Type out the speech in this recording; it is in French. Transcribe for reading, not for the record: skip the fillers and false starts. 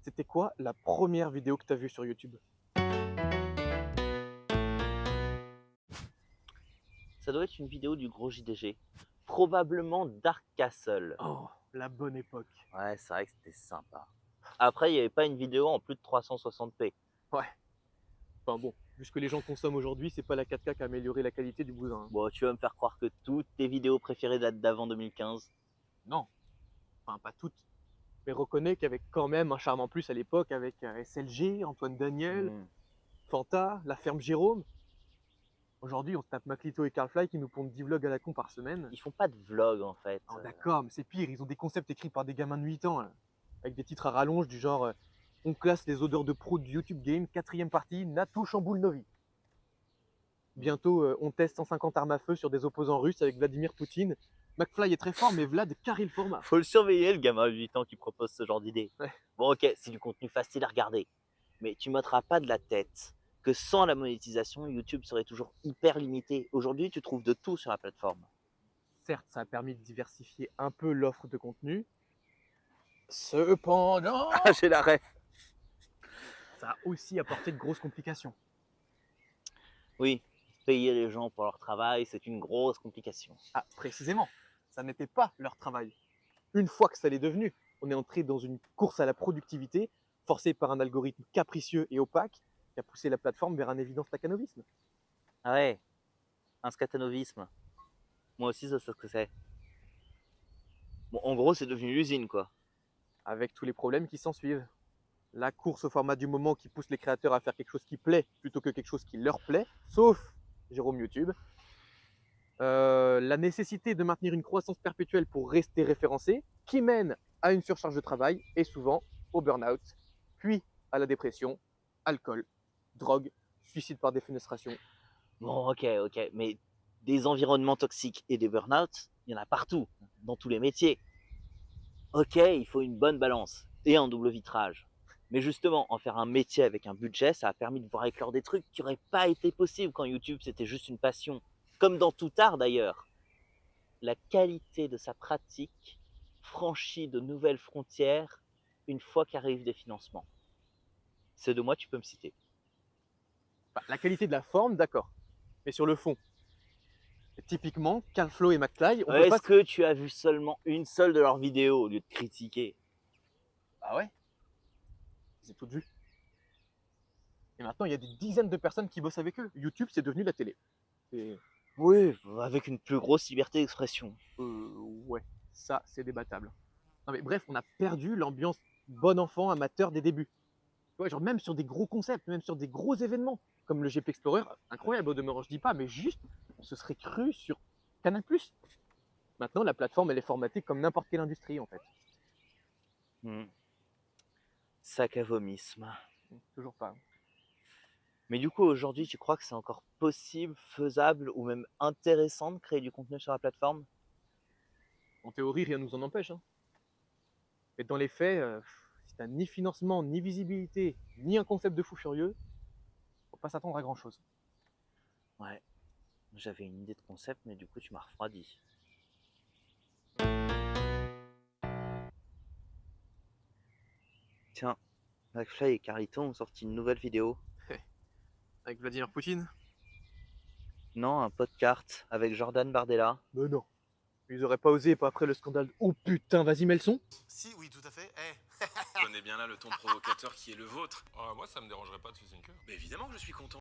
C'était quoi la première vidéo que tu as vue sur YouTube? Ça doit être une vidéo du gros JDG. Probablement Dark Castle. Oh, la bonne époque. Ouais, c'est vrai que c'était sympa. Après, il n'y avait pas une vidéo en plus de 360p. Ouais. Enfin bon, vu ce que les gens consomment aujourd'hui, c'est pas la 4K qui a amélioré la qualité du bousin, hein. Bon, tu vas me faire croire que toutes tes vidéos préférées datent d'avant 2015. Non, enfin pas toutes. Mais reconnais qu'il y avait quand même un charme en plus à l'époque avec SLG, Antoine Daniel, Hmm. Fanta, La Ferme Jérôme. Aujourd'hui, on se tape Maclito et Carlfly qui nous pondent 10 vlogs à la con par semaine. Ils font pas de vlog en fait. Oh, d'accord, mais c'est pire, ils ont des concepts écrits par des gamins de 8 ans, là, avec des titres à rallonge du genre on classe les odeurs de prout du YouTube Game, 4ème partie, Natou chamboule nos vies. Bientôt, on teste 150 armes à feu sur des opposants russes avec Vladimir Poutine. McFly est très fort, mais Vlad carry le format. Faut le surveiller, le gamin de 8 ans qui propose ce genre d'idée. Ouais. Bon, ok, c'est du contenu facile à regarder. Mais tu m'ôteras pas de la tête que sans la monétisation, YouTube serait toujours hyper limité. Aujourd'hui, tu trouves de tout sur la plateforme. Certes, ça a permis de diversifier un peu l'offre de contenu. Cependant, Ah, j'ai la ref. ça a aussi apporté de grosses complications. Oui, payer les gens pour leur travail, c'est une grosse complication. Ah, précisément, ça n'était pas leur travail. Une fois que ça l'est devenu, on est entré dans une course à la productivité, forcée par un algorithme capricieux et opaque, qui a poussé la plateforme vers un évident staccanovisme. Ah ouais, un scatanovisme. Moi aussi, ça, c'est ce que c'est. Bon, en gros, c'est devenu l'usine, quoi. Avec tous les problèmes qui s'en suivent. La course au format du moment qui pousse les créateurs à faire quelque chose qui plaît plutôt que quelque chose qui leur plaît, sauf Jérôme YouTube. La nécessité de maintenir une croissance perpétuelle pour rester référencé, qui mène à une surcharge de travail et souvent au burn-out, puis à la dépression, alcool, drogue, suicide par défenestration. Bon, ok, mais des environnements toxiques et des burn-out, il y en a partout, dans tous les métiers. Ok, il faut une bonne balance et un double vitrage. Mais justement, en faire un métier avec un budget, ça a permis de voir éclore des trucs qui n'auraient pas été possibles quand YouTube c'était juste une passion. Comme dans tout art d'ailleurs. La qualité de sa pratique franchit de nouvelles frontières une fois qu'arrivent des financements. Ces 2 mois, tu peux me citer. Bah, la qualité de la forme, d'accord. Mais sur le fond, typiquement, Carlflo et McFly, on peut pas... Est-ce que tu as vu seulement une seule de leurs vidéos au lieu de critiquer? Ah ouais, c'est tout vu. Et maintenant, il y a des dizaines de personnes qui bossent avec eux. YouTube, c'est devenu la télé. Et Oui, avec une plus grosse liberté d'expression. ouais, ça, c'est débattable. Non mais bref, on a perdu l'ambiance bon enfant amateur des débuts. Tu vois, genre même sur des gros concepts, même sur des gros événements, comme le GP Explorer, incroyable au demeurant, je dis pas, mais juste, on se serait cru sur Canal+. Maintenant, la plateforme, elle est formatée comme n'importe quelle industrie, en fait. Sac à vomisme. Toujours pas. Mais du coup, aujourd'hui, tu crois que c'est encore possible, faisable ou même intéressant de créer du contenu sur la plateforme? En théorie, rien nous en empêche, hein. Mais dans les faits, si t'as ni financement, ni visibilité, ni un concept de fou furieux, faut pas s'attendre à grand chose. Ouais, j'avais une idée de concept, mais du coup, tu m'as refroidi. Tiens, McFly et Carlito ont sorti une nouvelle vidéo. Avec Vladimir Poutine? Non, un podcast avec Jordan Bardella. Mais non. Ils auraient pas osé, pas après le scandale. Oh putain, vas-y, mets le son. Si, oui, tout à fait. Prenez bien là le ton provocateur qui est le vôtre. Ah, moi, ça me dérangerait pas de sucer une queue. Mais évidemment que je suis content.